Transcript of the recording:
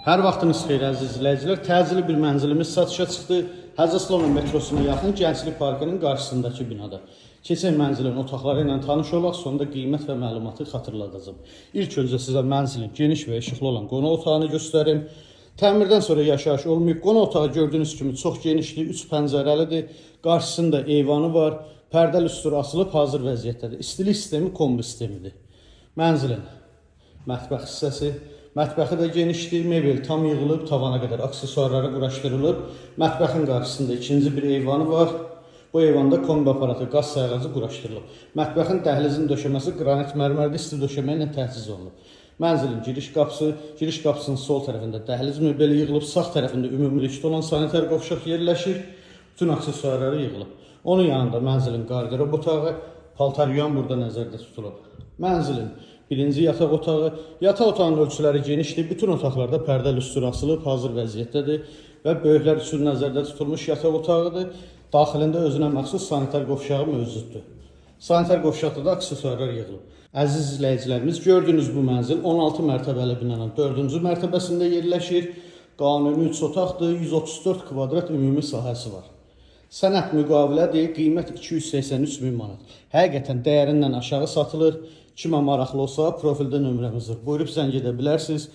Hər vaxtınız xeyir əziz izləyicilər. Təcili bir mənzilimiz satışa çıxdı. Hacı Aslanov metrosuna yaxın Gənclik Parkının qarşısındakı binada. Keçən mənzilin otaqları ilə tanış olaq, sonunda qiymət və məlumatı xatırladacağım. İlk öncə sizə mənzilin geniş və işıqlı olan qonaq otağını göstərim. Təmirdən sonra yaşayış olmayıb. Qonaq otağı gördüyünüz kimi çox genişdir, 3 pəncərəlidir. Qarşısında eyvanı var. Pərdəli üstü asılıb hazır vəziyyətdədir. İstilik sistemi kombi sistemidir. Mənzilin mətbəx hissəsi. Mətbəxi də genişdir, mebel tam yığılıb, tavana qədər aksesuarları quraşdırılıb. Mətbəxin qarşısında ikinci bir eyvanı var. Bu eyvanda kombi aparatı, qaz sayğacı quraşdırılıb. Mətbəxin dəhlizin döşəməsi qranit mərmərli isti döşəmə ilə təchiz olunub. Mənzilin giriş qapısının sol tərəfində dəhliz mebeli yığılıb, sağ tərəfində ümumilikdə olan sanitar qovşaq yerləşir. Bütün aksesuarları yığılıb. Onun yanında mənzilin qarderob otağı, paltar yuyan burada nəzərdə tutulub. Mənzilin birinci yataq otağı. Yataq otağının ölçüləri genişdir. Bütün otaqlarda pərdəli üstü asılıb, hazır vəziyyətdədir və böyüklər üçün nəzərdə tutulmuş yataq otağıdır. Daxilində özünə məxsus sanitar qovşağı mövcuddur. Sanitar qovşaqda da aksesuarlar yığılıb. Əziz izləyicilərimiz, gördüyünüz bu mənzil 16 mərtəbəli binanın 4-cü mərtəbəsində yerləşir. Qanuni 3 otaqdır, 134 kvadrat ümumi sahəsi var. Sənəd müqavilədir, qiymət 283 min manat. Həqiqətən dəyərindən aşağı satılır. Kimə maraqlı olsa, profildə nömrəmiz var. Buyurub zəng edə bilərsiniz.